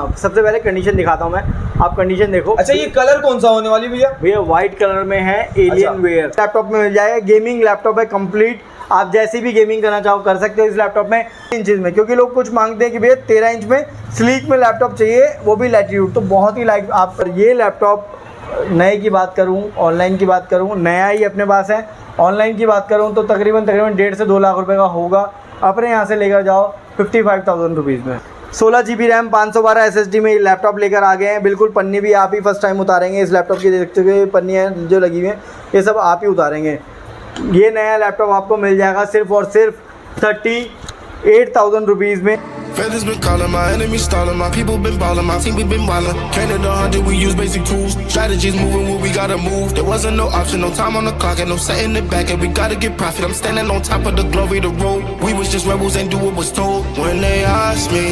सबसे पहले कंडीशन दिखाता हूँ मैं, आप कंडीशन देखो। अच्छा, ये कलर कौन सा होने वाली भैया? भैया व्हाइट कलर में है, एलियन वेयर लैपटॉप में मिल जाएगा। गेमिंग लैपटॉप है कंप्लीट, आप जैसी भी गेमिंग करना चाहो कर सकते हो इस लैपटॉप में। इंचेस में, क्योंकि लोग कुछ मांगते हैं कि भैया 13 इंच में स्लीक में लैपटॉप चाहिए, वो भी लैटिट्यूड, तो बहुत ही लाइट। आप ये लैपटॉप नए की बात करूँ, ऑनलाइन की बात करूँ, नया ही अपने पास है। ऑनलाइन की बात करूँ तो तकरीबन 1.5 से 2 लाख रुपए का होगा। अपने यहाँ से लेकर जाओ 55,000 रुपीज़ में। 16 GB रैम 512 SSD में लैपटॉप लेकर आ गए हैं। बिल्कुल पन्नी भी आप ही फर्स्ट टाइम उतारेंगे इस लैपटॉप की। देख सकते हो पन्नी है जो लगी हुई है, ये सब आप ही उतारेंगे। ये नया लैपटॉप आपको मिल जाएगा सिर्फ और सिर्फ 38,000 रुपीज़ में। Feathers been calling, my enemies stalling, my people been balling, my team we been wildin'. Came to the 100, we use basic tools. Strategies moving where we gotta move. There wasn't no option, no time on the clock, and no setting it back, and we gotta get profit. I'm standing on top of the glory, the road. We was just rebels, ain't do what was told. When they asked me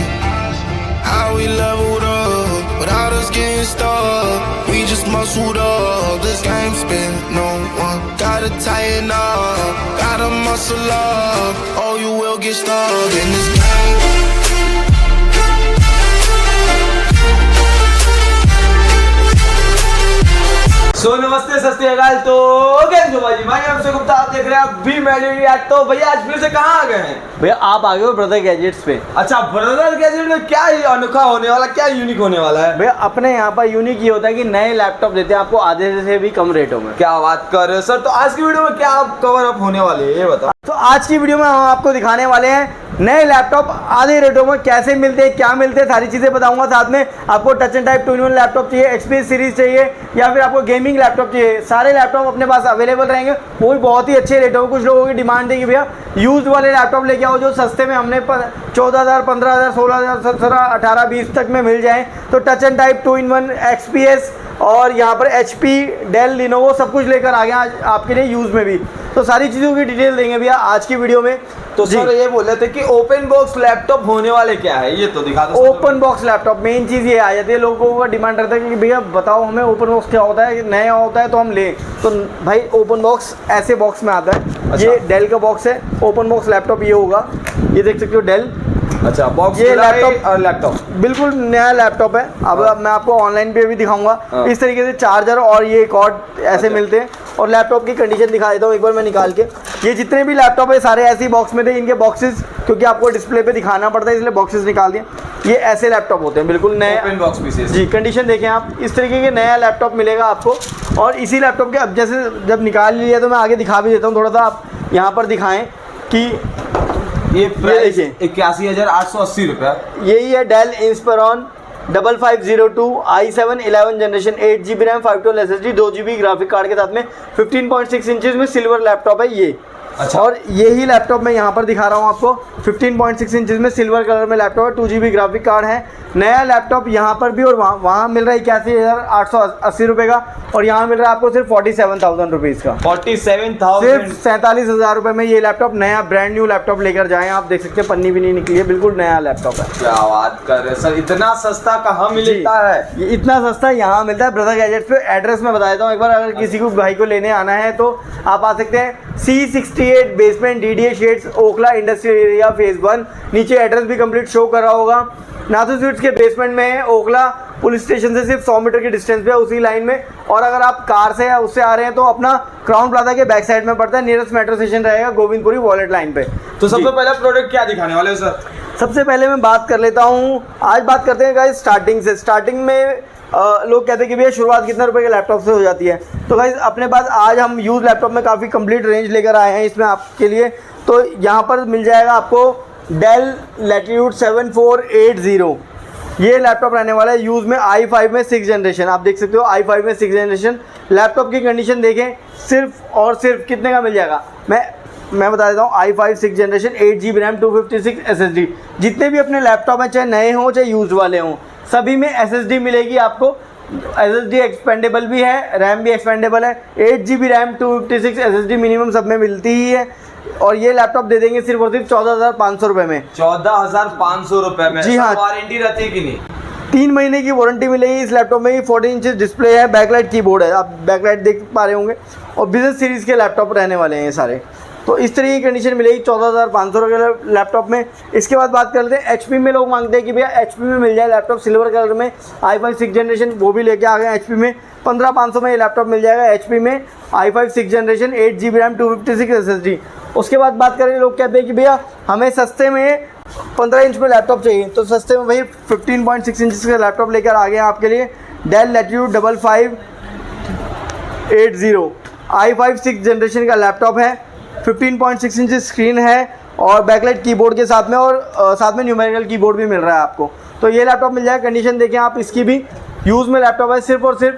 how we leveled up, without us getting stuck, we just muscled up. This game's been no one gotta tighten up, gotta muscle up, or you will get stuck in this game. सो नमस्ते, सत श्री अकाल। तो कैसे भाई मैं आपसे गुप्ता, आप देख रहे हैं अभी मैं। तो भैया आज फिर से कहाँ आ गए हैं? भैया आप आ गए हो ब्रदर गैजेट्स पे। अच्छा, ब्रदर गैजेट में क्या अनोखा होने वाला, क्या यूनिक होने वाला है? भैया अपने यहाँ पर यूनिक ये होता है कि नए लैपटॉप देते हैं आपको आधे से भी कम रेटों में। क्या बात कर रहे हो सर? तो आज की वीडियो में क्या आप कवर अप होने वाले है ये बताओ। तो आज की वीडियो में हम आपको दिखाने वाले हैं नए लैपटॉप आधे रेटों में कैसे मिलते हैं, क्या मिलते हैं, सारी चीज़ें बताऊंगा। साथ में आपको touch and type 2-in-1 laptop चाहिए, एक्सपीएस सीरीज चाहिए, या फिर आपको गेमिंग लैपटॉप चाहिए, सारे लैपटॉप अपने पास अवेलेबल रहेंगे। वो भी बहुत ही अच्छे रेटों में। कुछ लोगों की डिमांड थी कि भैया यूज्ड वाले लैपटॉप लेके आओ जो सस्ते में हमने 14,000, 15,000, 16,000, 17,000, 18,000, 20 तक में मिल जाए। तो touch and type 2-in-1, XPS और यहाँ पर HP, डेल, लिनोवो सब कुछ लेकर आ गया आज आपके लिए यूज़ में भी। तो सारी चीज़ों की डिटेल देंगे भैया आज की वीडियो में। तो सर ये बोल रहे थे कि ओपन बॉक्स लैपटॉप होने वाले क्या है, ये तो दिखा दो। ओपन बॉक्स लैपटॉप मेन चीज़ ये आ जाती है, लोगों का डिमांड रहता है कि भैया बताओ हमें ओपन बॉक्स क्या होता है, नया होता है तो हम लें। तो भाई ओपन बॉक्स ऐसे बॉक्स में आता है। अच्छा। ये डेल का बॉक्स है। ओपन बॉक्स लैपटॉप ये होगा, ये देख सकते हो डेल। अच्छा, बॉक्स ये लैपटॉप बिल्कुल नया लैपटॉप है। अब मैं आपको ऑनलाइन पे भी दिखाऊंगा। इस तरीके से चार्जर और ये कॉर्ड ऐसे मिलते हैं। और लैपटॉप की कंडीशन दिखा देता हूँ एक बार मैं निकाल के। ये जितने भी लैपटॉप है सारे ऐसे ही बॉक्स में थे। इनके बॉक्सेस क्योंकि आपको डिस्प्ले पे दिखाना पड़ता है इसलिए बॉक्सेस निकाल दिए। ये ऐसे लैपटॉप होते हैं बिल्कुल नए ओपन बॉक्स पीसेस। जी, कंडीशन देखें आप, इस तरीके के नया लैपटॉप मिलेगा आपको। और इसी लैपटॉप के अब जैसे जब निकाल लिया तो मैं आगे दिखा भी देता हूँ, थोड़ा सा आप यहाँ पर दिखाएँ कि ये देखिए 81,880 रुपया। यही है Dell Inspiron 5502 i7 11 generation, 8 GB RAM, 512 SSD, 2 GB graphic card के साथ में 15.6 इंचेस में सिल्वर लैपटॉप है ये। अच्छा। और यही लैपटॉप मैं यहाँ पर दिखा रहा हूँ आपको, 15.6 इंचेस में सिल्वर कलर में लैपटॉप है, 2 GB ग्राफिक कार्ड है। नया लैपटॉप यहाँ पर भी और वहाँ मिल रहा है 81,880 रुपये का, और यहाँ मिल रहा है आपको सिर्फ 47,000 रुपीज़ का। 47,000, सिर्फ 47,000 रुपये में ये लैपटॉप नया ब्रांड न्यू लैपटॉप लेकर जाएं। आप देख सकते हैं पन्नी भी नहीं निकली है, बिल्कुल नया लैपटॉप है। क्या बात कर रहे हैं सर, इतना सस्ता कहाँ मिलता है? ये इतना सस्ता यहाँ मिलता है ब्रदर गैजेट्स पे। एड्रेस मैं बता देता हूँ एक बार, अगर किसी को भाई को लेने आना है तो आप आ सकते हैं। C68 basement DDA shades, Okhla industrial area, phase 1। नीचे एड्रेस भी कंप्लीट शो कर रहा होगा। नाथू स्वीट्स के बेसमेंट में है। ओखला पुलिस स्टेशन से सिर्फ 100 मीटर की डिस्टेंस पे है, उसी लाइन में। और अगर आप कार से या उससे आ रहे हैं तो अपना क्राउन प्लाजा के बैक साइड में पड़ता है। नियरेस्ट मेट्रो स्टेशन रहेगा गोविंदपुरी वॉलेट लाइन पे। तो सबसे पहले प्रोडक्ट क्या दिखाने वाले हो सर? सबसे पहले मैं बात कर लेता हूँ, आज बात करते हैं गाइस स्टार्टिंग से। स्टार्टिंग में लोग कहते हैं कि भैया शुरुआत कितने रुपए के लैपटॉप से हो जाती है। तो गाइस अपने पास आज हम यूज लैपटॉप में काफ़ी कंप्लीट रेंज लेकर आए हैं इसमें आपके लिए। तो यहाँ पर मिल जाएगा आपको डेल लैटिट्यूड 7480। ये लैपटॉप रहने वाला है यूज़ में i5 में 6 जनरेशन। आप देख सकते हो i5 में 6 जनरेशन। लैपटॉप की कंडीशन देखें, सिर्फ और सिर्फ कितने का मिल जाएगा मैं बता देता हूँ। i5 6 generation, 8 GB RAM, 256 SSD। जितने भी अपने लैपटॉप हैं चाहे नए हों चाहे यूज़ वाले हों, सभी में SSD मिलेगी आपको। SSD एक्सपेंडेबल भी है, रैम भी एक्सपेंडेबल है। 8 GB रैम, 256 SSD मिनिमम सब में मिलती ही है। और ये लैपटॉप दे देंगे सिर्फ और सिर्फ 14,500 रुपये में। 14,500 रुपये में? जी हाँ। वारंटी रहती है कि नहीं? 3 महीने की वारंटी मिलेगी इस लैपटॉप में। 14 इंच डिस्प्ले है, बैकलाइट कीबोर्ड है, आप बैकलाइट देख पा रहे होंगे। और बिजनेस सीरीज़ के लैपटॉप रहने वाले हैं ये सारे। तो इस तरह की कंडीशन मिलेगी 14,500 रुपये के लैपटॉप में। इसके बाद बात कर लेते हैं HP में। लोग मांगते हैं कि भैया HP में मिल जाए लैपटॉप सिल्वर कलर में, i5 6th जनरेशन, वो भी लेके आ गए HP में। 15,500 में ये लैपटॉप मिल जाएगा HP में, i5 6th generation, 8GB RAM, 256 SSD। उसके बाद बात करें, लोग कहते हैं कि भैया हमें सस्ते में 15 इंच में लैपटॉप चाहिए, तो सस्ते में भाई 15.6 इंच का लैपटॉप लेकर आ गए हैं आपके लिए। Dell Latitude 5580 i5 6th generation का लैपटॉप है, 15.6 इंच स्क्रीन है और बैकलाइट कीबोर्ड के साथ में, और साथ में न्यूमेरिकल कीबोर्ड भी मिल रहा है आपको। तो ये लैपटॉप मिल जाएगा। कंडीशन देखें आप इसकी भी, यूज़ में लैपटॉप है, सिर्फ और सिर्फ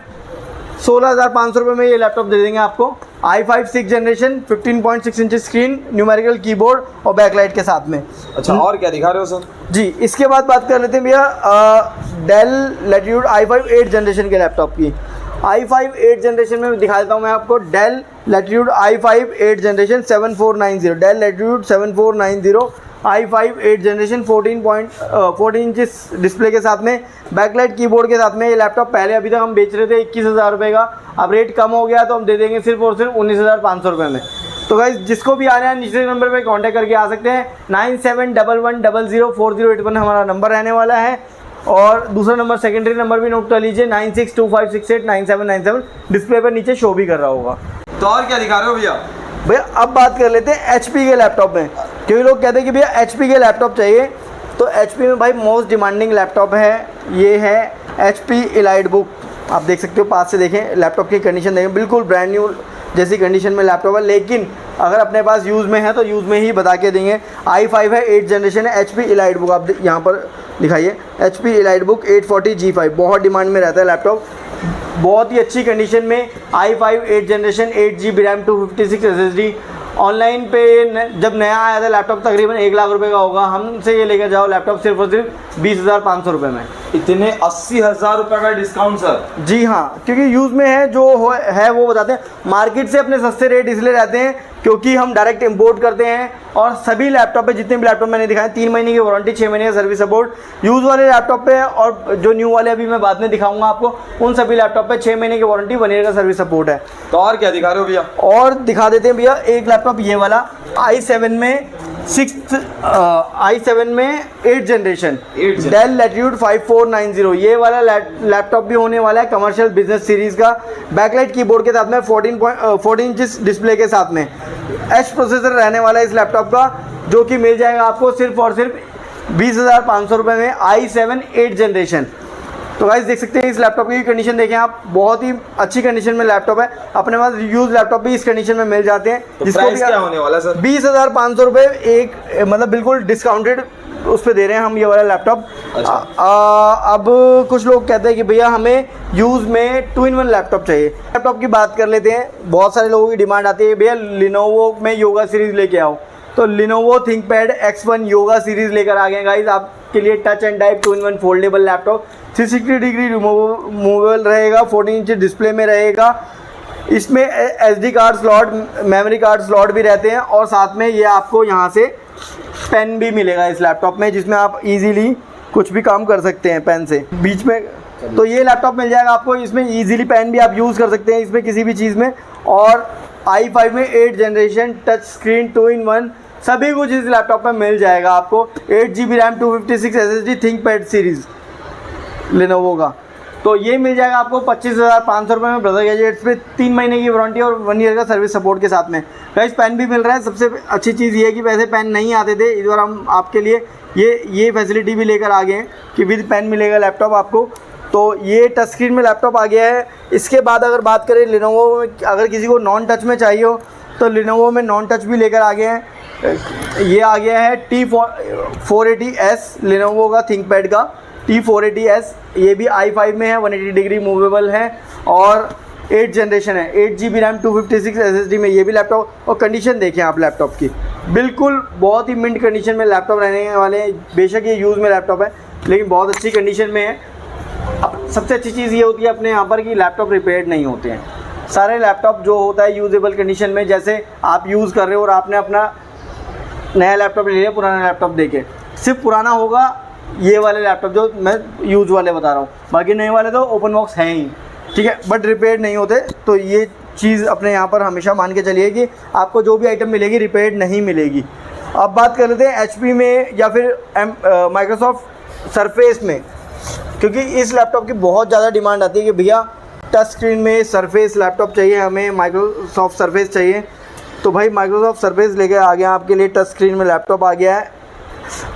16,500 रुपये में ये लैपटॉप दे देंगे आपको। i5 6th generation, 15.6 inch screen, numerical keyboard और बैकलाइट के साथ में। अच्छा, और क्या दिखा रहे हो सर? जी, इसके बाद बात कर लेते हैं भैया Dell Latitude i5 8th generation के लैपटॉप की। i5 8th जनरेशन में दिखा देता हूँ मैं आपको। Dell Latitude i5 8th generation 7490, Dell Latitude 7490 i5 8th generation 14 inch display के साथ में, बैकलाइट कीबोर्ड के साथ में। ये लैपटॉप पहले अभी तक हम बेच रहे थे 21,000 रुपये का, अब रेट कम हो गया तो हम दे देंगे सिर्फ और सिर्फ 19,500 रुपये में। तो गाइस जिसको भी आना है नीचे नंबर पे कांटेक्ट करके आ सकते हैं। 9711004081 हमारा नंबर रहने वाला है, और दूसरा नंबर सेकेंडरी नंबर भी नोट कर लीजिए 9625689797, डिस्प्ले पर नीचे शो भी कर रहा होगा। तो और क्या दिखा रहे हो भैया? भैया अब बात कर लेते हैं HP के लैपटॉप में, क्योंकि लोग कहते हैं कि भैया HP के लैपटॉप चाहिए। तो HP में भाई मोस्ट डिमांडिंग लैपटॉप है, ये है HP EliteBook। आप देख सकते हो, पास से देखें, लैपटॉप की कंडीशन देखें, बिल्कुल ब्रांड न्यू जैसी कंडीशन में लैपटॉप है। लेकिन अगर अपने पास यूज़ में है तो यूज़ में ही बता के देंगे। i5 है, 8th जनरेशन है, HP EliteBook आप यहाँ पर दिखाइए, HP EliteBook 840G5, बहुत डिमांड में रहता है लैपटॉप, बहुत ही अच्छी कंडीशन में। i5 8th generation, 8GB RAM, 256 SSD। Online पे जब नया आया था लैपटॉप तकरीबन 1 लाख रुपए का होगा, हमसे ये लेकर जाओ लैपटॉप सिर्फ और सिर्फ 20,500 रुपये में। इतने 80,000 रुपये का डिस्काउंट सर? जी हाँ, क्योंकि यूज़ में है, जो है वो बताते हैं। मार्केट से अपने सस्ते रेट इसलिए रहते हैं क्योंकि हम डायरेक्ट इंपोर्ट करते हैं, और सभी लैपटॉप पे, जितने भी लैपटॉप मैंने दिखाए, 3 महीने की वारंटी, 6 महीने का सर्विस सपोर्ट यूज़ वाले लैपटॉप पे, और जो न्यू वाले अभी मैं बाद में दिखाऊंगा आपको, उन सभी लैपटॉप पे 6 महीने की वारंटी, 1 ईयर का सर्विस सपोर्ट है। तो और क्या दिखा रहे हो भैया? और दिखा देते हैं भैया एक लैपटॉप ये वाला i7 में 8th जनरेशन, डेल लैटिट्यूड 5490, ये वाला लैपटॉप भी होने वाला है कमर्शियल बिजनेस सीरीज़ का, बैकलाइट कीबोर्ड के साथ में, 14 इंच डिस्प्ले के साथ में। एच प्रोसेसर रहने वाला है इस लैपटॉप का, जो कि मिल जाएगा आपको सिर्फ और सिर्फ 20,500 रुपये में। i7 8th generation. तो गाइस देख सकते हैं इस लैपटॉप की कंडीशन देखें आप, बहुत ही अच्छी कंडीशन में लैपटॉप है। अपने पास यूज लैपटॉप भी इस कंडीशन में मिल जाते हैं। तो प्राइस क्या होने वाला सर? 20,500 रुपये एक, मतलब बिल्कुल डिस्काउंटेड उस पर दे रहे हैं हम ये वाला लैपटॉप। अच्छा। अब कुछ लोग कहते हैं कि भैया हमें यूज़ में 2-in-1 लैपटॉप चाहिए। लैपटॉप की बात कर लेते हैं, बहुत सारे लोगों की डिमांड आती है भैया लिनोवो में योगा सीरीज़ लेके आओ, तो Lenovo ThinkPad X1 yoga series लेकर आ गए गाइस आपके लिए। Touch and type 2-in-1 foldable laptop, 360 degree removable रहेगा, 14 इंच डिस्प्ले में रहेगा। इसमें SD card slot, memory card slot भी रहते हैं, और साथ में ये आपको यहाँ से पेन भी मिलेगा इस लैपटॉप में, जिसमें आप इजीली कुछ भी काम कर सकते हैं पेन से बीच में। तो ये लैपटॉप मिल जाएगा आपको, इसमें इजीली पेन भी आप यूज़ कर सकते हैं इसमें किसी भी चीज़ में। और i5 में 8th generation, touch screen, 2-in-1 सभी कुछ इस लैपटॉप में मिल जाएगा आपको। 8GB RAM, 256 SSD, ThinkPad series Lenovo का। तो ये मिल जाएगा आपको 25,500 रुपये में ब्रदर गैजेट्स पे, 3 महीने की वारंटी और 1 ईयर का सर्विस सपोर्ट के साथ में। गाइस पेन भी मिल रहा है। सबसे अच्छी चीज़ ये है कि वैसे पेन नहीं आते थे, इस बार हम आपके लिए ये फैसिलिटी भी लेकर आ गए हैं कि विद पेन मिलेगा लैपटॉप आपको। तो ये टच स्क्रीन में लैपटॉप आ गया है। इसके बाद अगर बात करें लिनोवो में, अगर किसी को नॉन टच में चाहिए हो तो लिनोवो में नॉन टच भी लेकर आ गए हैं। ये आ गया है T480S लिनोवो का थिंकपैड का, T480S, ये भी i5 में है, 180 डिग्री मूवेबल है, और 8th जनरेशन है, 8GB रैम, 256 SSD में ये भी लैपटॉप। और कंडीशन देखें आप लैपटॉप की, बिल्कुल बहुत ही मिंट कंडीशन में लैपटॉप रहने वाले हैं। बेशक ये यूज़ में लैपटॉप है लेकिन बहुत अच्छी कंडीशन में है। अब सबसे अच्छी चीज़ ये होती है अपने यहाँ पर कि लैपटॉप रिपेयर नहीं होते हैं। सारे लैपटॉप जो होता है यूजेबल कंडीशन में, जैसे आप यूज़ कर रहे हो और आपने अपना नया लैपटॉप ले लिया पुराना लैपटॉप देके, सिर्फ पुराना होगा ये वाले लैपटॉप जो मैं यूज़ वाले बता रहा हूँ, बाकी नए वाले तो ओपन बॉक्स हैं ही, ठीक है, बट रिपेयर नहीं होते। तो ये चीज़ अपने यहाँ पर हमेशा मान के चलिए कि आपको जो भी आइटम मिलेगी रिपेयर्ड नहीं मिलेगी। अब बात कर लेते हैं HP में या फिर माइक्रोसॉफ्ट सरफेस में, क्योंकि इस लैपटॉप की बहुत ज़्यादा डिमांड आती है कि भैया टच स्क्रीन में सरफेस लैपटॉप चाहिए, हमें माइक्रोसॉफ्ट सरफेस चाहिए। तो भाई माइक्रोसॉफ्ट सरफेस लेके आ गया आपके लिए, टच स्क्रीन में लैपटॉप आ गया है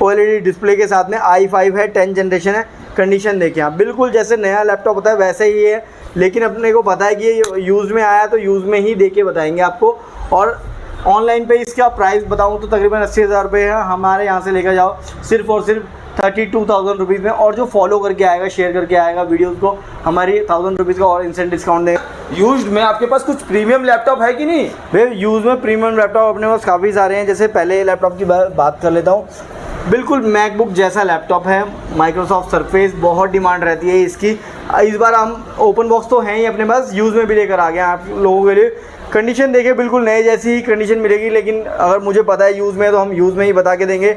OLED डिस्प्ले के साथ में, i5 है, 10 जनरेशन है। कंडीशन देखिए आप, बिल्कुल जैसे नया लैपटॉप होता है वैसे ही है, लेकिन अपने को पता है कि ये यूज़ में आया तो यूज़ में ही दे के बताएंगे आपको। और ऑनलाइन पे इसका प्राइस बताऊँ तो तकरीबन 80,000 रुपये है, हमारे यहाँ से लेकर जाओ सिर्फ और सिर्फ 32,000 रुपीज़ में। और जो फॉलो करके आएगा, शेयर करके आएगा वीडियोज़ को, हमारी 1000 रुपीज़ का और इंस्टेंट डिस्काउंट देगा। यूज्ड में आपके पास कुछ प्रीमियम लैपटॉप है कि नहीं? भैया यूज़ में प्रीमियम लैपटॉप अपने पास काफ़ी सारे हैं। जैसे पहले लैपटॉप की बात कर लेता हूँ, बिल्कुल मैकबुक जैसा लैपटॉप है, माइक्रोसॉफ्ट सरफेस, बहुत डिमांड रहती है इसकी। इस बार हम ओपन बॉक्स तो हैं ही अपने पास, यूज़ में भी लेकर आ गए हैं आप लोगों के लिए। कंडीशन देखिए बिल्कुल नए जैसी ही कंडीशन मिलेगी, लेकिन अगर मुझे पता है यूज़ में है तो हम यूज़ में ही बता के देंगे।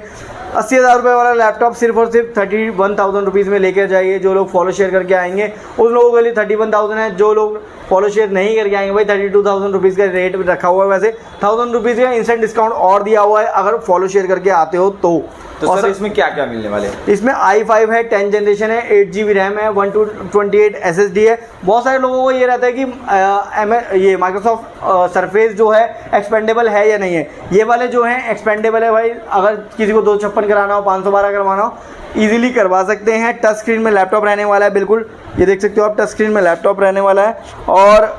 80,000 रुपये वाला लैपटॉप सिर्फ और सिर्फ 31,000 रुपीज़ में लेकर जाइए। जो लोग फॉलो शेयर करके आएंगे उन लोगों के लिए 31,000 है, जो लोग फॉलो शेयर नहीं करके आएंगे भाई 32,000 रुपीज़ का रेट रखा हुआ है। वैसे 1000 रुपीज़ का इंस्टेंट डिस्काउंट और दिया हुआ है अगर फॉलो शेयर करके आते हो तो। तो सर इसमें क्या क्या मिलने वाले हैं? इसमें i5 है, 10 जनरेशन है, 8GB रैम है, 128 SSD है। बहुत सारे लोगों को ये रहता है कि ये माइक्रोसॉफ्ट सरफेस जो है एक्सपेंडेबल है या नहीं है। ये वाले जो हैं एक्सपेंडेबल है भाई, अगर किसी को 256 कराना हो, 512 करवाना हो, ईजिली करवा सकते हैं। टच स्क्रीन में लैपटॉप रहने वाला है, बिल्कुल ये देख सकते हो आप, टच स्क्रीन में लैपटॉप रहने वाला है। और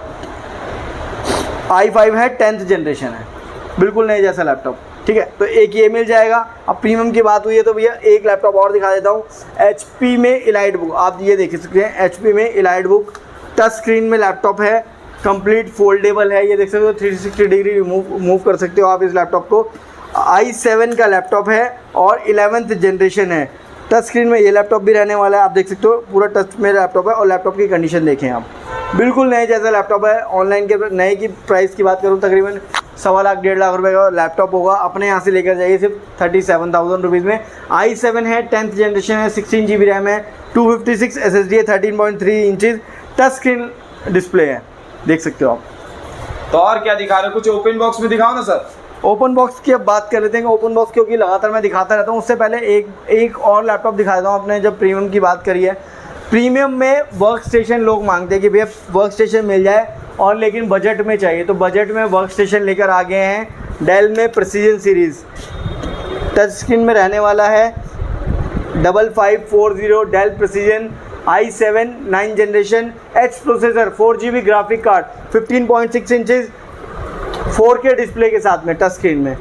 i5 है, 10th जनरेशन है, बिल्कुल नए जैसा लैपटॉप, ठीक है। तो एक ये मिल जाएगा। अब प्रीमियम की बात हुई है तो भैया एक लैपटॉप और दिखा देता हूँ, HP में इलाइट बुक, आप ये देख सकते हैं HP में इलाइट बुक, टच स्क्रीन में लैपटॉप है, कंप्लीट फोल्डेबल है, ये देख सकते हो 360 डिग्री मूव कर सकते हो आप इस लैपटॉप को। i7 का लैपटॉप है और 11th जनरेशन है। टच स्क्रीन में ये लैपटॉप भी रहने वाला है, आप देख सकते हो पूरा टच में लैपटॉप है। और लैपटॉप की कंडीशन देखें आप, बिल्कुल नए जैसा लैपटॉप है। ऑनलाइन के नए की प्राइस की बात करूँ तकरीबन 1.25 लाख 1.5 लाख रुपए का लैपटॉप होगा। अपने यहाँ से लेकर जाइए सिर्फ 37,000 रुपीज़ में। i7 है, 10th जनरेशन है, 16GB रैम है, 256 SSD है, 13.3 इंचज़ टच स्क्रीन डिस्प्ले है, देख सकते हो आप। तो और क्या दिखा रहे हो? कुछ ओपन बॉक्स में दिखाओ ना सर। ओपन बॉक्स की अब बात कर लेते हैं। ओपन बॉक्स क्योंकि लगातार मैं दिखाता रहता हूँ, उससे पहले एक और लैपटॉप दिखा देता हूँ। आपने जब प्रीमियम की बात करी है, प्रीमियम में वर्क स्टेशन लोग मांगते हैं कि भैया वर्क स्टेशन मिल जाए और लेकिन बजट में चाहिए, तो बजट में वर्क स्टेशन लेकर आ गए हैं डेल में प्रेसिजन सीरीज़। टच स्क्रीन में रहने वाला है 5540 Dell Precision, i7 9 generation, H processor, 4GB graphic card, 15.6 inches 4K display के साथ में टच स्क्रीन में,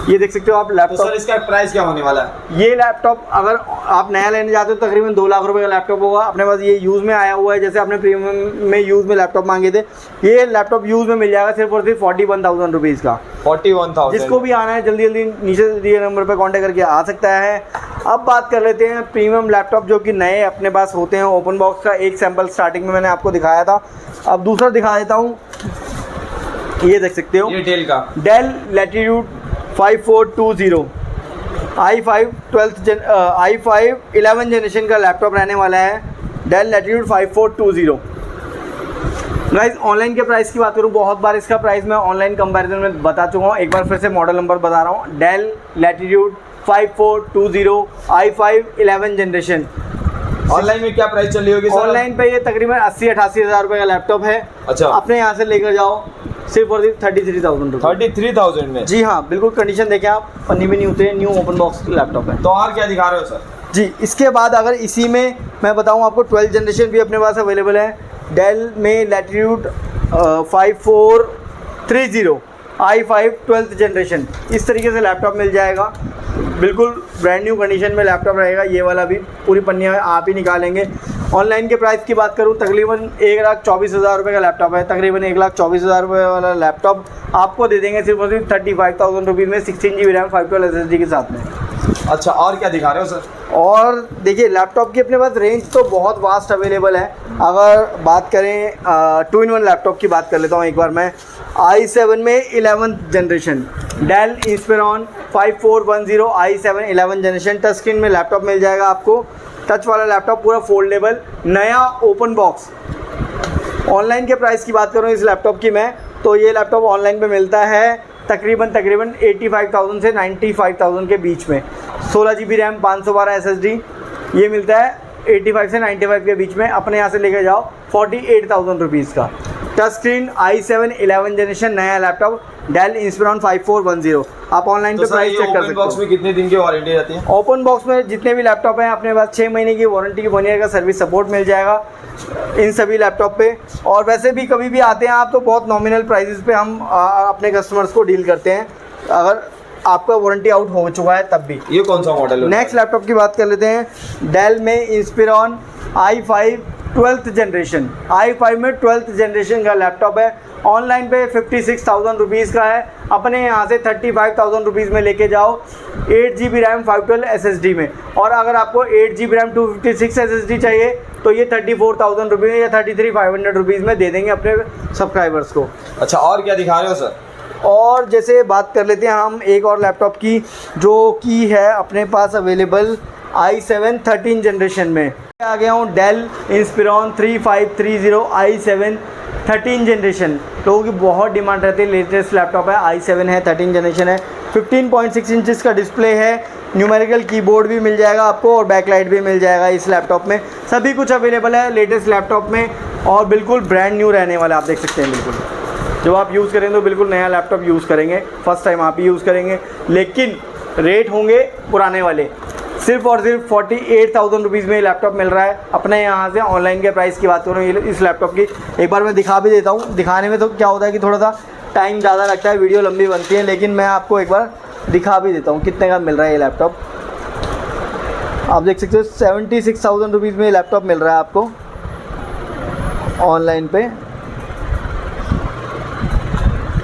ये देख सकते हो आप लैपटॉप। तो सर इसका प्राइस क्या होने वाला है? ये लैपटॉप अगर आप नया लेने जाते हो तकरीबन 2 लाख रुपए का लैपटॉप होगा। अपने पास ये यूज़ में आया हुआ है, जैसे आपने प्रीमियम में यूज़ में लैपटॉप मांगे थे, ये लैपटॉप यूज़ में मिल जाएगा सिर्फ और सिर्फ 41,000 रुपीज़ का। 41,000। जिसको भी आना है जल्दी जल्दी नीचे दिए नंबर पर कॉन्टैक्ट करके आ सकता है। अब बात कर लेते हैं प्रीमियम लैपटॉप जो कि नए अपने पास होते हैं ओपन बॉक्स का। एक सैम्पल स्टार्टिंग में मैंने आपको दिखाया था, अब दूसरा दिखा देता हूँ। ये देख सकते हो, ये डेल का डेल लैटिट्यूड 5420 i5 11 जनरेशन का लैपटॉप रहने वाला है, डेल लैटिट्यूड 5420। गाइस ऑनलाइन के प्राइस की बात करूँ, बहुत बार इसका प्राइस मैं ऑनलाइन कंपैरिजन में बता चुका हूँ, एक बार फिर से मॉडल नंबर बता रहा हूँ। Del latitude 5420 i5 11 generation. Online में क्या प्राइस चल रही होगी सर? ऑनलाइन पे ये तकरीबन 80-88 हज़ार रुपये का लैपटॉप है। अच्छा, अपने यहाँ से लेकर जाओ सिर्फ और सिर्फ 33,000 रुपये। 33,000 में? जी हाँ, बिल्कुल कंडीशन देखें आप, पन्नी भी नहीं उतरे, न्यू ओपन बॉक्स लैपटॉप है। तो और क्या दिखा रहे हो सर? जी, इसके बाद अगर इसी में मैं बताऊं आपको 12 जनरेशन भी अपने पास अवेलेबल है। डेल में लैटिट्यूड 5430 i5 12th जनरेशन, इस तरीके से लैपटॉप मिल जाएगा। बिल्कुल ब्रांड न्यू कंडीशन में लैपटॉप रहेगा। ये वाला भी पूरी पन्नियाँ आप ही निकालेंगे। ऑनलाइन के प्राइस की बात करूँ तकरीबन 1,24,000 रुपये का लैपटॉप है। तकरीबन 1,24,000 रुपये वाला लैपटॉप आपको दे देंगे सिर्फ और सिर्फ 35,000 रुपीज़ में, 16GB रैम 512 SSD के साथ में। अच्छा, और क्या दिखा रहे हो सर? और देखिए लैपटॉप की अपने पास रेंज तो बहुत वास्ट अवेलेबल है। अगर बात करें 2-in-1 लैपटॉप की बात कर लेता हूँ एक बार मैं। i7 में 11th generation, Dell Inspiron 5410 i7 11 generation, touch screen में लैपटॉप मिल जाएगा आपको। टच वाला लैपटॉप पूरा फोल्डेबल, नया ओपन बॉक्स, ऑनलाइन के प्राइस की बात करूँ इस लैपटॉप की मैं, तो ये लैपटॉप ऑनलाइन पे मिलता है तकरीबन 85,000 से 95,000 के बीच में। 16 GB रैम 512 SSD ये मिलता है 85 से 95 के बीच में। अपने यहाँ से लेके जाओ 48,000 रुपीज़ का। टच स्क्रीन i7 11 जनरेशन नया लैपटॉप डेल इंस्पिरॉन 5410। आप ऑनलाइन पे प्राइस चेक कर सकते हो। बॉक्स में कितने दिन की वारंटी रहती है? ओपन बॉक्स में जितने भी लैपटॉप हैं अपने पास 6 महीने की वारंटी की 1 ईयर का सर्विस सपोर्ट मिल जाएगा इन सभी लैपटॉप पे। और वैसे भी कभी भी आते हैं आप तो बहुत नॉमिनल प्राइसेस पे हम अपने कस्टमर्स को डील करते हैं, अगर आपका वारंटी आउट हो चुका है तब भी। ये कौन सा मॉडल है? नेक्स्ट लैपटॉप की बात कर लेते हैं। डेल में Inspiron i5 12th generation, i5 में 12th जनरेशन का लैपटॉप है। ऑनलाइन पे 56,000 रुपीज़ का है। अपने यहाँ से 35,000 रुपीज़ में लेके जाओ 8 GB रैम 512 SSD में। और अगर आपको 8 GB रैम 256 SSD चाहिए तो ये 34,000 रुपीज़ या 33,500 रुपीज़ में दे देंगे अपने सब्सक्राइबर्स को। अच्छा, और क्या दिखा रहे हो सर? और जैसे बात कर लेते हैं हम एक और लैपटॉप की जो कि है अपने पास अवेलेबल i7 13 जनरेशन में। आ गया हूँ डेल इंस्पिरॉन 3530 i7 13 जनरेशन। लोगों की बहुत डिमांड रहती है, लेटेस्ट लैपटॉप है, i7 है, 13 जनरेशन है, 15.6 इंचज़ का डिस्प्ले है, न्यूमेरिकल कीबोर्ड भी मिल जाएगा आपको और बैकलाइट भी मिल जाएगा इस लैपटॉप में। सभी कुछ अवेलेबल है लेटेस्ट लैपटॉप में और बिल्कुल ब्रांड न्यू रहने वाला, आप देख सकते हैं। बिल्कुल जब आप यूज़ करेंगे तो बिल्कुल नया लैपटॉप यूज़ करेंगे, फर्स्ट टाइम आप ही यूज़ करेंगे। लेकिन रेट होंगे पुराने वाले। सिर्फ और सिर्फ 48,000 रुपीज़ में लैपटॉप मिल रहा है अपने यहाँ से। ऑनलाइन के प्राइस की बात करूँ इस लैपटॉप की, एक बार मैं दिखा भी देता हूँ। दिखाने में तो क्या होता है कि थोड़ा सा टाइम ज़्यादा लगता है, वीडियो लंबी बनती है, लेकिन मैं आपको एक बार दिखा भी देता हूँ कितने का मिल रहा है ये लैपटॉप। आप देख सकते हो 76,000 रुपीज़ में लैपटॉप मिल रहा है आपको ऑनलाइन पे।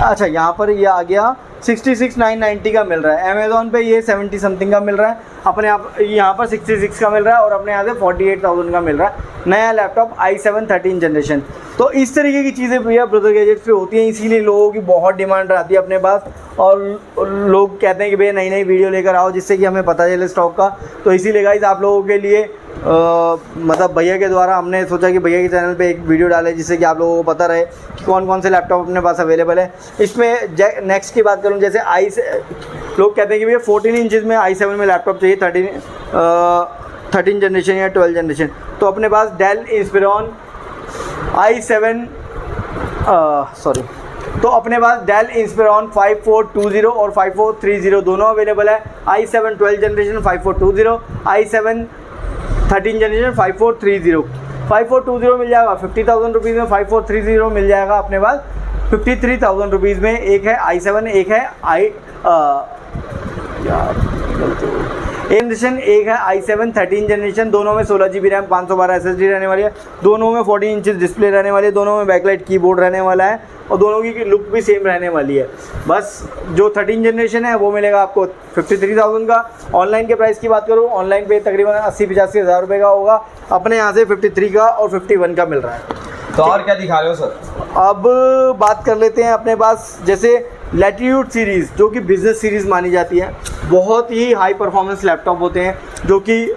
अच्छा, यहाँ पर ये आ गया 66,990 का मिल रहा है। अमेज़ॉन पे ये 70 समथिंग का मिल रहा है, अपने आप यहाँ पर 66 का मिल रहा है और अपने यहाँ से 48,000 का मिल रहा है नया लैपटॉप i7 13 जनरेशन। तो इस तरीके की चीज़ें भैया ब्रदर गैजेट्स पे होती हैं, इसीलिए लोगों की बहुत डिमांड रहती है अपने पास। और लोग कहते हैं कि भैया नई नई वीडियो लेकर आओ जिससे कि हमें पता चले स्टॉक का। तो इसीलिए गाइस आप लोगों के लिए मतलब भैया के द्वारा हमने सोचा कि भैया के चैनल पे एक वीडियो डालें जिससे कि आप लोगों को पता रहे कि कौन कौन से लैपटॉप अपने पास अवेलेबल है। इसमें नेक्स्ट की बात करूँ, जैसे लोग कहते हैं कि भैया 14 इंचज़ में i7 में लैपटॉप चाहिए 13 जनरेशन या 12 जनरेशन, तो अपने पास डेल इंस्पिरॉन i7 तो अपने पास डेल इंस्पिरॉन 5420 और 5430 दोनों अवेलेबल है। i7 12 जनरेशन 5420, i7 13 जनरेशन 5430 मिल जाएगा 50,000 रुपीज़ में। 5430 मिल जाएगा अपने पास 53,000 रुपीज़ में। एक है i7, एक है जनरेशन, एक है i7 13 जनरेशन। दोनों में 16 GB रैम 512 SSD रहने वाली है, दोनों में 14 इंचज़ डिस्प्ले रहने वाली है, दोनों में बैकलाइट कीबोर्ड रहने वाला है और दोनों की लुक भी सेम रहने वाली है। बस जो 13 जनरेशन है वो मिलेगा आपको 53,000 का। ऑनलाइन के प्राइस की बात करूँ, ऑनलाइन पे तकरीबन 80-85 हज़ार रुपये का होगा, अपने यहाँ से 53 का और 51 का मिल रहा है। तो और क्या दिखा रहे हो सर? अब बात कर लेते हैं अपने पास जैसे लैटिट्यूड सीरीज़, जो कि बिज़नेस सीरीज़ मानी जाती है। बहुत ही हाई परफॉर्मेंस लैपटॉप होते हैं जो कि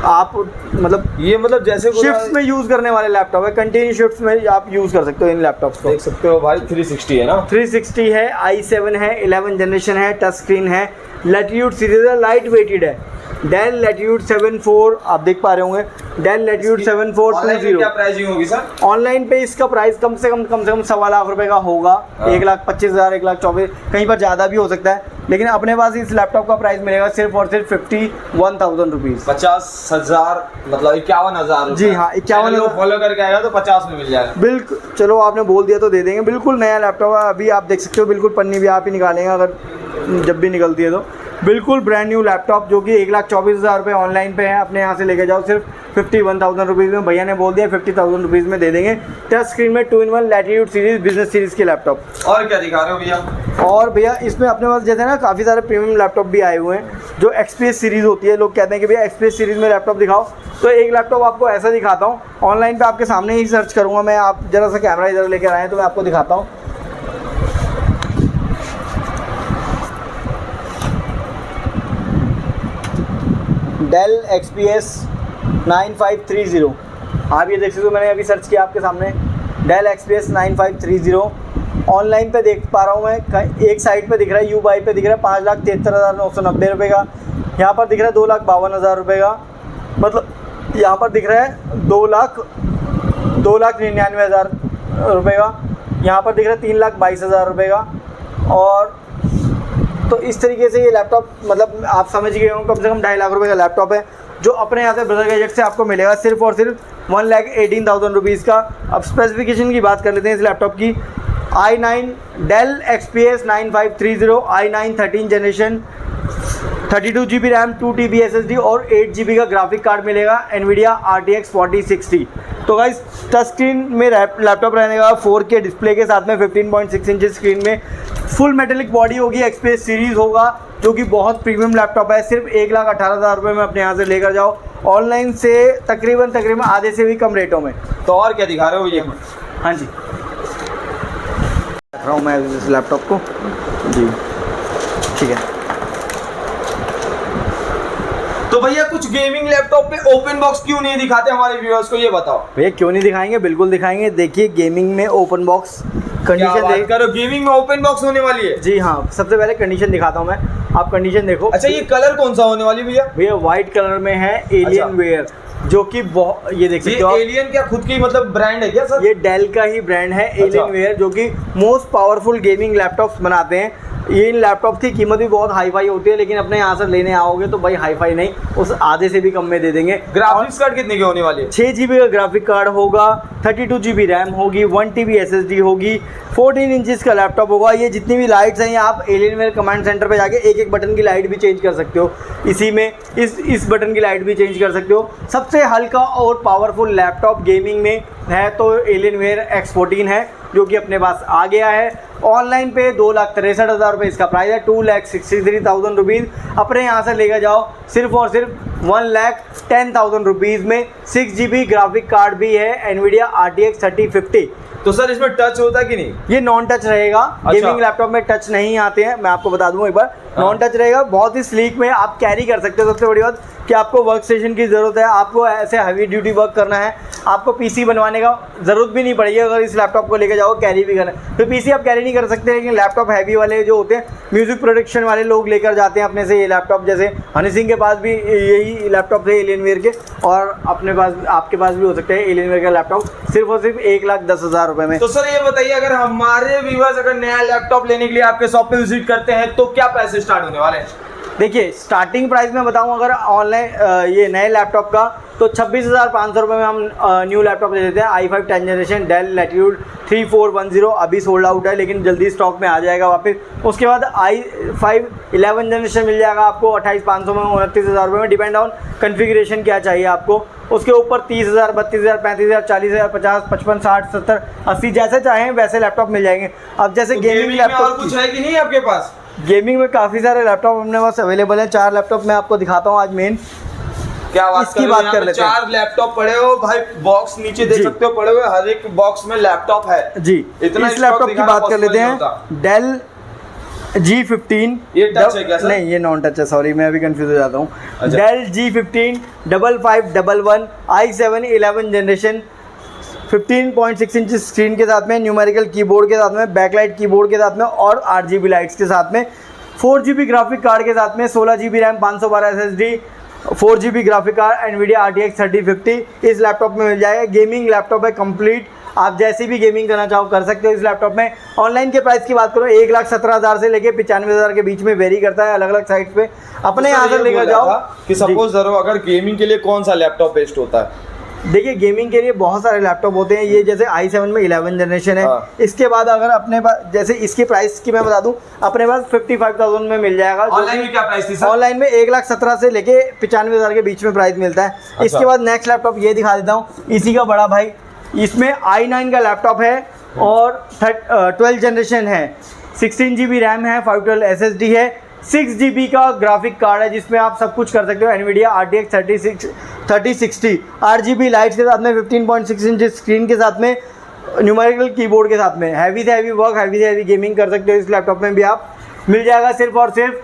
आप मतलब जैसे शिफ्ट्स में यूज़ करने वाले लैपटॉप है, कंटिन्यू शिफ्ट्स में आप यूज़ कर सकते हो इन लैपटॉप्स को। देख सकते हो भाई 360 है ना, 360 है, i7 है, 11 जनरेशन है, टच स्क्रीन है, लैटिट्यूड सीरीज़ है, लाइट वेटेड है। डेल लैटिट्यूड 7.4 आप देख पा रहे होंगे, डेल लैटिट्यूड 7.420। क्या प्राइसिंग होगी सर? ऑनलाइन पे इसका प्राइस कम से कम 1.25 लाख रुपए का होगा। 1,25,000, 1,24,000, कहीं पर ज़्यादा भी हो सकता है, लेकिन अपने पास इस लैपटॉप का प्राइस मिलेगा सिर्फ और सिर्फ 51,000 रुपीज़। 50,000 मतलब 51,000। जी हाँ, 51,000 फॉलो करके आएगा तो 50 में मिल जाएगा। बिल्कुल, चलो आपने बोल दिया तो दे देंगे। बिल्कुल नया लैपटॉप है, अभी आप देख सकते हो, बिल्कुल पन्नी भी आप ही निकालेंगे अगर जब भी निकलती है तो। बिल्कुल ब्रांड न्यू लैपटॉप जो कि 1,24,000 रुपये ऑनलाइन पे है, अपने यहाँ से लेके जाओ सिर्फ 51,000 रुपीज़ में। भैया ने बोल दिया 50,000 रुपीज़ में दे देंगे। टच स्क्रीन में 2-in-1 latitude series business series के लैपटॉप। और क्या दिखा रहे हो भैया? और भैया इसमें अपने पास जैसे ना काफ़ी सारे प्रीमियम लैपटॉप भी आए हुए हैं जो एक्सपीएस सीरीज़ होती है। लोग कहते हैं कि भैया एक्सपीएस सीरीज़ में लैपटॉप दिखाओ, तो एक लैपटॉप आपको ऐसा दिखाता हूँ। ऑनलाइन पे आपके सामने ही सर्च करूँगा मैं, आप ज़रा सा कैमरा इधर लेकर आएँ तो मैं आपको दिखाता हूँ। डेल XPS 9530 आप ये देख सकते हो, मैंने अभी सर्च किया आपके सामने डेल XPS 9530 ऑनलाइन पे देख पा रहा हूँ मैं, एक साइट पे दिख रहा है, यू बाई पे दिख रहा है 5,73,990 रुपये का, यहाँ पर दिख रहा है 2,52,000 रुपये का, मतलब यहाँ पर दिख रहा है 2,99,000 रुपये का, यहाँ पर दिख रहा है 3,22,000 रुपये का। और तो इस तरीके से ये लैपटॉप, मतलब आप समझ गए हो, कम से कम 2.5 लाख रुपये का लैपटॉप है जो अपने यहाँ से ब्रदर गैजेट से आपको मिलेगा सिर्फ और सिर्फ 1,18,000 रुपीज़ का। अब स्पेसिफिकेशन की बात कर लेते हैं इस लैपटॉप की। i9 Dell XPS 9530 i9 13 generation, 32 GB RAM, 2 TB SSD और 8 GB का ग्राफिक कार्ड मिलेगा NVIDIA RTX 4060। तो गाइस टच स्क्रीन में लैपटॉप रहने का 4K डिस्प्ले के साथ में 15.6 इंच स्क्रीन में, फुल मेटेलिक बॉडी होगी, XPS सीरीज़ होगा जो कि बहुत प्रीमियम लैपटॉप है। सिर्फ 1,18,000 रुपये में अपने यहाँ से लेकर जाओ, ऑनलाइन से तकरीबन आधे से भी कम रेटों में। तो और क्या दिखा रहे हो ये? हाँ जी, रख रहा हूँ मैं इस लैपटॉप को जी, ठीक है। तो भैया कुछ गेमिंग लैपटॉप पे ओपन बॉक्स क्यों नहीं दिखाते हमारे व्यूअर्स को, ये बताओ। भैया क्यों नहीं दिखाएंगे, बिल्कुल दिखाएंगे। देखिए गेमिंग में ओपन बॉक्स कंडीशन देख करो, गेमिंग में ओपन बॉक्स होने वाली है। जी हाँ, सबसे पहले कंडीशन दिखाता हूँ मैं, आप कंडीशन देखो। अच्छा ये कलर कौन सा होने वाली भैया? भैया वाइट कलर में है एलियन वेयर, जो कि बहुत, ये देख सकते हो। एलियन क्या खुद की मतलब ब्रांड है क्या सर? ये डेल का ही ब्रांड है एलियन वेयर, जो कि मोस्ट पावरफुल गेमिंग लैपटॉप्स बनाते हैं। ये इन लैपटॉप की कीमत भी बहुत हाई फाई होती है, लेकिन अपने यहाँ से लेने आओगे तो भाई हाई फाई नहीं, उस आधे से भी कम में दे देंगे। ग्राफिक्स कार्ड कितने की होने वाली है? 6 GB का ग्राफिक कार्ड होगा, 32 GB रैम होगी, 1 TB SSD होगी, 14 इंचज़ का लैपटॉप होगा। ये जितनी भी लाइट्स हैं, आप एलियनवेयर कमांड सेंटर पे जाके एक एक बटन की लाइट भी चेंज कर सकते हो, इसी में इस बटन की लाइट भी चेंज कर सकते हो। सबसे हल्का और पावरफुल लैपटॉप गेमिंग में है तो एलियनवेयर X14 है, जो कि अपने पास आ गया है। ऑनलाइन पे 2,63,000 रुपये इसका प्राइस है, 2,63,000 रुपीज़ अपने यहाँ से लेकर जाओ सिर्फ और सिर्फ 1,10,000 रुपीज़ में। 6 GB ग्राफिक कार्ड भी है NVIDIA RTX 3050। तो सर इसमें टच होता है कि नहीं? ये नॉन टच रहेगा। अच्छा। गेमिंग लैपटॉप में टच नहीं आते हैं, मैं आपको बता दूं एक बार। नॉन टच रहेगा, बहुत ही स्लीक में आप कैरी कर सकते हो। सबसे बड़ी बात कि आपको वर्क स्टेशन की ज़रूरत है, आपको ऐसे हैवी ड्यूटी वर्क करना है, आपको पीसी बनवाने का ज़रूरत भी नहीं पड़ेगी। अगर इस लैपटॉप को लेकर जाओ कैरी भी करना है तो पीसी आप कैरी नहीं कर सकते, लेकिन लैपटॉप हैवी वाले जो होते हैं, म्यूज़िक प्रोडक्शन वाले लोग लेकर जाते हैं अपने से ये लैपटॉप। जैसे हनी सिंह के पास भी यही लैपटॉप थे एलियनवेयर के, और अपने पास, आपके पास भी हो सकता है एलियनवेयर का लैपटॉप, सिर्फ और सिर्फ 1,10,000 रुपये में। तो सर ये बताइए, अगर हमारे व्यूअर्स अगर नया लैपटॉप लेने के लिए आपके शॉप पे विजिट करते हैं तो क्या प्राइस स्टार्ट होने वाले हैं? देखिए स्टार्टिंग प्राइस में बताऊं, अगर ऑनलाइन ये नए लैपटॉप का तो 26,500 रुपये में हम न्यू लैपटॉप दे देते हैं। i5 10 जनरेशन डेल लैटिट्यूड 3410 अभी सोल्ड आउट है, लेकिन जल्दी स्टॉक में आ जाएगा वापस। उसके बाद i5 11 जनरेशन मिल जाएगा आपको 28,500 में, 29,000 रुपये में, डिपेंड ऑन कन्फिग्रेशन क्या चाहिए आपको। उसके ऊपर 30,000, 32,000, 35,000, 40,000, 50, 55, 60, 70, 80 जैसे चाहें वैसे लैपटॉप मिल जाएंगे। अब जैसे गेमिंग लैपटॉप और कुछ है कि नहीं आपके पास? गेमिंग में काफ़ी सारे लैपटॉप अपने पास अवेलेबल हैं। 4 लैपटॉप मैं आपको दिखाता हूँ आज मेन। क्या बात इसकी बात कर लेते हैं। 4 लैपटॉप पड़े हो भाई, बॉक्स नीचे देख सकते हो पड़े हुए, हर एक बॉक्स में लैपटॉप है जी। इतना इस लैपटॉप की बात कर लेते हैं, डेल G15। ये टच है क्या सर? नहीं, ये नॉन टच है, सॉरी मैं अभी कंफ्यूज हो जाता हूँ। अच्छा। Del G15 5511 i7 11 generation, 15.6 inch screen के साथ में, न्यूमेरिकल कीबोर्ड के साथ में, बैकलाइट कीबोर्ड के साथ में और 8 GB लाइट्स के साथ में, 4 GB ग्राफिक कार्ड के साथ में, 16 GB RAM, 512 SSD, 4 GB graphic card NVIDIA RTX 3050 इस लैपटॉप में मिल जाएगा। गेमिंग लैपटॉप है कंप्लीट, आप जैसी भी गेमिंग करना चाहो कर सकते हो इस लैपटॉप में। ऑनलाइन के प्राइस की बात करो 1,17,000 से लेके 95,000 के बीच में वेरी करता है अलग अलग साइट्स पे। अपने यहाँ से लेकर जाओ कि सपोज करो अगर गेमिंग के लिए कौन सा लैपटॉप बेस्ट होता है? देखिए गेमिंग के लिए बहुत सारे लैपटॉप होते हैं। ये जैसे i7 में 11 जनरेशन है। इसके बाद अगर अपने पास, जैसे इसकी प्राइस की मैं बता दूं, अपने पास 55,000 में मिल जाएगा। ऑनलाइन में क्या प्राइस थी सर? ऑनलाइन में 1,17,000 से लेके 95,000 के बीच में प्राइस मिलता है। अच्छा। इसके बाद नेक्स्ट लैपटॉप ये दिखा देता हूँ, इसी का बड़ा भाई। इसमें i9 का लैपटॉप है और 12 जनरेशन है, 16 GB रैम है, 512 SSD है, 6 GB का ग्राफिक कार्ड है जिसमें आप सब कुछ कर सकते हो। NVIDIA RTX 3060 RGB लाइट्स के साथ में, 15.6 इंच स्क्रीन के साथ में, न्यूमेरिकल कीबोर्ड के साथ में, हैवी से हैवी वर्क, हैवी से हैवी गेमिंग कर सकते हो इस लैपटॉप में भी आप। मिल जाएगा सिर्फ और सिर्फ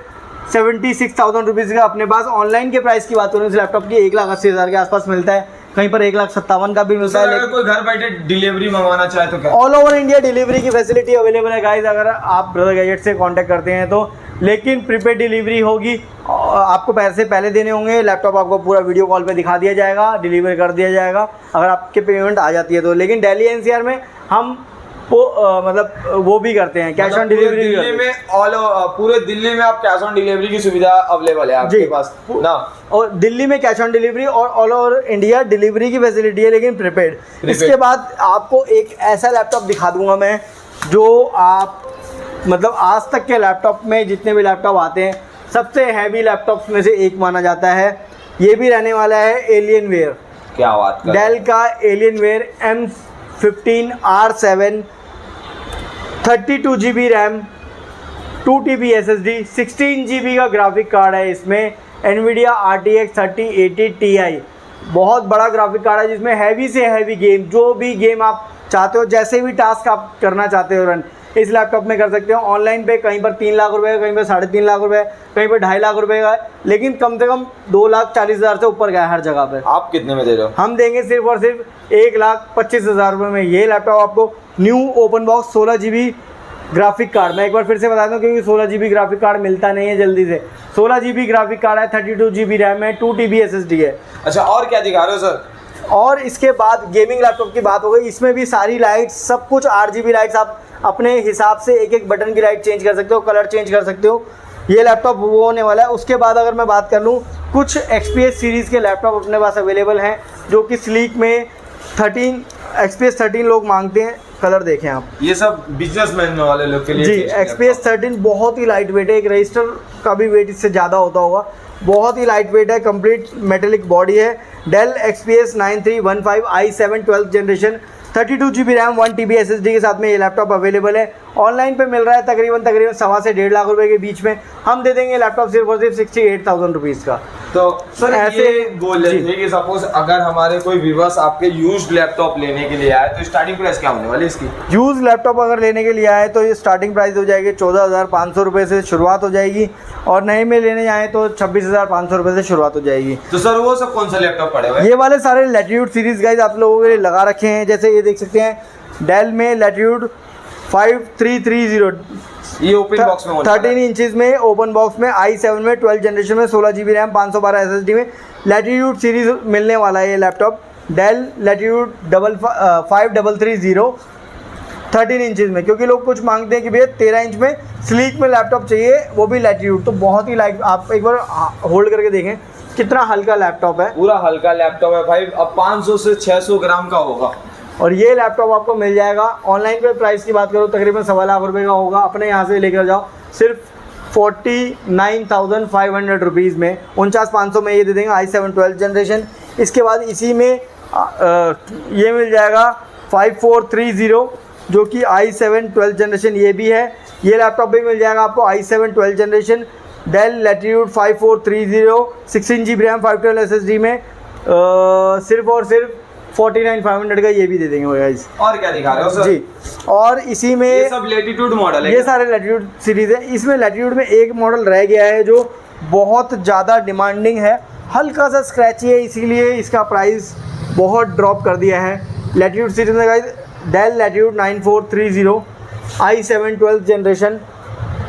76,000 रुपीज़ का अपने पास। ऑनलाइन के प्राइस की बात करूँ इस लैपटॉप की 1,80,000 के आसपास मिलता है। कहीं पर 1,57,000 का भी मिलता सर है। अगर कोई घर बैठे डिलीवरी मंगवाना चाहे तो क्या? ऑल ओवर इंडिया डिलीवरी की फैसिलिटी अवेलेबल है गाइस, अगर आप ब्रदर गैजेट से कांटेक्ट करते हैं तो। लेकिन प्रीपेड डिलीवरी होगी, आपको पैसे पहले देने होंगे, लैपटॉप आपको पूरा वीडियो कॉल पे दिखा दिया जाएगा, डिलीवर कर दिया जाएगा अगर आपके पेमेंट आ जाती है तो। लेकिन दिल्ली एनसीआर में हम मतलब वो भी करते हैं, कैश ऑन डिलीवरी भी दिल्ली में पूरे दिल्ली में आप कैश ऑन डिलीवरी की सुविधा अवेलेबल है आपके पास ना? और दिल्ली में कैश ऑन डिलीवरी और ऑल ओवर इंडिया डिलीवरी की फैसिलिटी है, लेकिन प्रीपेड। इसके बाद आपको एक ऐसा लैपटॉप दिखा दूंगा मैं जो आप मतलब आज तक के लैपटॉप में जितने भी लैपटॉप आते हैं सबसे हैवी लैपटॉप्स में से एक माना जाता है। ये भी रहने वाला है एलियनवेयर, क्या बात कर डेल का Alienware M15R7, 32 GB RAM, 2 TB SSD, 16 GB का ग्राफिक कार्ड है इसमें, NVIDIA RTX 3080 Ti। बहुत बड़ा ग्राफिक कार्ड है जिसमें हैवी से हैवी गेम, जो भी गेम आप चाहते हो, जैसे भी टास्क आप करना चाहते हो रन, इस लैपटॉप में कर सकते हो। ऑनलाइन पे कहीं पर 3 लाख रुपए, कहीं पर 3.5 लाख रुपए, कहीं पर 2.5 लाख रुपए का है, लेकिन कम से कम 2,40,000 से ऊपर गया है हर जगह पे। आप कितने में दे रहे हो? हम देंगे सिर्फ और सिर्फ 1,25,000 रुपये में ये लैपटॉप आपको। New open box 16 GB graphic card, मैं एक बार फिर से बता दूं क्योंकि 16 GB ग्राफिक कार्ड मिलता नहीं है जल्दी से। 16 GB ग्राफिक कार्ड है, 32 GB रैम है, 2 TB SSD है। अच्छा, और क्या दिखा रहे हो सर? और इसके बाद गेमिंग लैपटॉप की बात हो गई, इसमें भी सारी लाइट्स, सब कुछ RGB लाइट्स, आप अपने हिसाब से एक एक बटन की लाइट चेंज कर सकते हो, कलर चेंज कर सकते हो। ये लैपटॉप वो होने वाला है। उसके बाद अगर मैं बात कर लूँ, कुछ XPS सीरीज़ के लैपटॉप अपने पास अवेलेबल हैं जो कि स्लीक में 13 XPS 13 लोग मांगते हैं। कलर देखें आप, ये सब बिजनेसमैन वाले लोग के लिए जी। XPS 13 बहुत ही लाइट वेट है, एक रजिस्टर का भी वेट इससे ज़्यादा होता होगा, बहुत ही लाइट वेट है, कंप्लीट मेटेलिक बॉडी है। Dell XPS 9315 i7 12th generation, 32 GB RAM, 1 TB SSD के साथ में ये लैपटॉप अवेलेबल है। ऑनलाइन पे मिल रहा है तकरीबन 1.25 से 1.5 लाख रुपए के बीच में। हम दे देंगे लैपटॉप सिर्फ और सिर्फ 68,000 रुपीज़ का। तो सर ऐसे ये बोल रहे थे कि सपोज अगर हमारे कोई व्यूअर्स आपके यूज्ड लैपटॉप लेने के लिए आए तो स्टार्टिंग प्राइस क्या होने वाली है इसकी? यूज़ लैपटॉप अगर लेने के लिए आए तो ये स्टार्टिंग प्राइस हो जाएगी 14,500 रुपये से शुरुआत हो जाएगी, और नए में लेने जाएँ तो 26,500 रुपये से शुरुआत हो जाएगी। तो सर वो सब कौन सा लैपटॉप पड़े हुए? ये वाले सारे लैटिट्यूड सीरीज़ गाइस आप लोगों के लिए लगा रखे हैं, जैसे ये देख सकते हैं डेल में लैटिट्यूड 5330, ये ओपन बॉक्स में 13 इंचेस में ओपन बॉक्स में i7 में 12 जनरेशन में 16 GB रैम 512 SSD में लैटिट्यूड सीरीज़ मिलने वाला है ये लैपटॉप। डेल लैटिट्यूड 5330 13 इंचेस में, क्योंकि लोग कुछ मांगते हैं कि भैया 13 इंच में स्लीक में लैपटॉप चाहिए, वो भी लैटिट्यूड, तो बहुत ही लाइट। आप एक बार होल्ड करके देखें कितना हल्का लैपटॉप है, पूरा हल्का लैपटॉप है भाई। अब 500 से 600 ग्राम का होगा। और ये लैपटॉप आपको मिल जाएगा। ऑनलाइन पे प्राइस की बात करो तकरीबन 1.25 लाख रुपये का होगा, अपने यहाँ से लेकर जाओ सिर्फ 49,500 रुपीज़ में, 49,500 में ये दे देंगे i7 12th जनरेशन। इसके बाद इसी में ये मिल जाएगा 5430 जो कि i7 12th जनरेशन ये भी है। ये लैपटॉप भी मिल जाएगा आपको i7 12th generation, Dell Latitude 5430 16 GB RAM 512 SSD में, सिर्फ और सिर्फ 49,500 का ये भी दे देंगे गाइस। और क्या दिखा रहे हो सर? जी, और इसी में ये सब लैटिट्यूड मॉडल है, ये सारे लैटिट्यूड सीरीज़ है। इसमें लैटिट्यूड में एक मॉडल रह गया है जो बहुत ज़्यादा डिमांडिंग है, हल्का सा स्क्रैची है, इसीलिए इसका प्राइस बहुत ड्रॉप कर दिया है। लैटिट्यूड सीरीज़ में guys Dell Latitude 9430 i7 12th generation,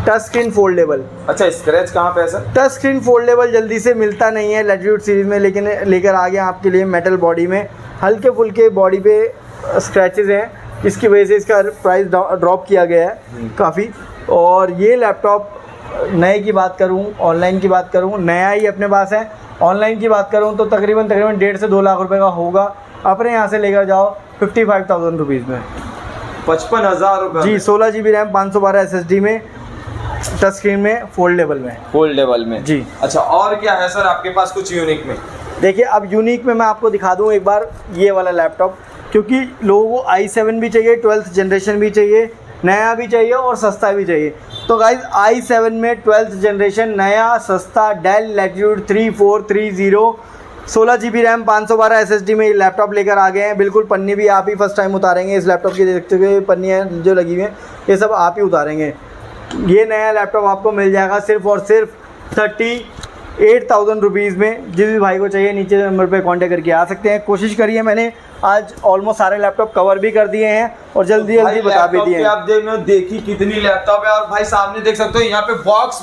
touch screen foldable. अच्छा, स्क्रैच कहाँ पे है सर? टच स्क्रीन फोल्डेबल जल्दी से मिलता नहीं है लैटिट्यूड सीरीज़ में, लेकिन लेकर आ गए आपके लिए मेटल बॉडी में, हल्के फुल्के बॉडी पे स्क्रैचेस हैं, इसकी वजह से इसका प्राइस ड्रॉप किया गया है काफ़ी। और ये लैपटॉप नए की बात करूँ, ऑनलाइन की बात करूँ, नया ही अपने पास है। ऑनलाइन की बात करूँ तो तकरीबन 1.5 से 2 लाख रुपए का होगा, अपने यहाँ से लेकर जाओ 55,000 रुपीज़ में। 55,000 रुपये जी, 16 GB रैम 512 SSD में, टच स्क्रीन में, फोल्डेबल में। फोल्डेबल में जी। अच्छा, और क्या है सर आपके पास कुछ यूनिक में? देखिए, अब यूनिक में मैं आपको दिखा दूं एक बार ये वाला लैपटॉप, क्योंकि लोगों को i7 भी चाहिए, 12th जनरेशन भी चाहिए, नया भी चाहिए और सस्ता भी चाहिए। तो गाइस i7 में 12th जनरेशन नया सस्ता Dell Latitude 3430 16 GB RAM 512 SSD में ये लैपटॉप लेकर आ गए हैं। बिल्कुल पन्नी भी आप ही फर्स्ट टाइम उतारेंगे इस लैपटॉप की, देखते हुए पन्नियाँ जो लगी हुई हैं ये सब आप ही उतारेंगे। ये नया लैपटॉप आपको मिल जाएगा सिर्फ और सिर्फ 8000 रुपीज़ में। जिस भी भाई को चाहिए नीचे नंबर पे कांटेक्ट करके आ सकते हैं। कोशिश करिए, मैंने आज ऑलमोस्ट सारे लैपटॉप कवर भी कर दिए हैं और जल्दी जल्दी बता भी दिए हैं। आप देखी कितनी लैपटॉप है, और भाई सामने देख सकते हो यहाँ पे बॉक्स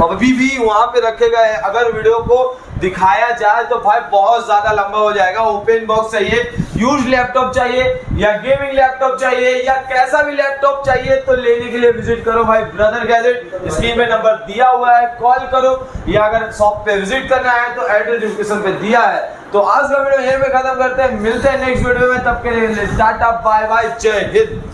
अभी भी वहाँ पे रखे गए हैं। अगर वीडियो को दिखाया जाए तो भाई बहुत ज्यादा लंबा हो जाएगा। ओपन बॉक्स चाहिए, यूज लैपटॉप चाहिए या गेमिंग लैपटॉप चाहिए या कैसा भी लैपटॉप चाहिए तो लेने के लिए विजिट करो भाई ब्रदर गैजेट। स्क्रीन पे नंबर दिया हुआ है, कॉल करो, या अगर शॉप पे विजिट करना है तो एड्रेस डिस्क्रिप्शन पे दिया है। तो आज का वीडियो यहीं पे खत्म करते हैं, मिलते हैं नेक्स्ट वीडियो में, तब के लिए टाटा बाय बाय, जय हिंद।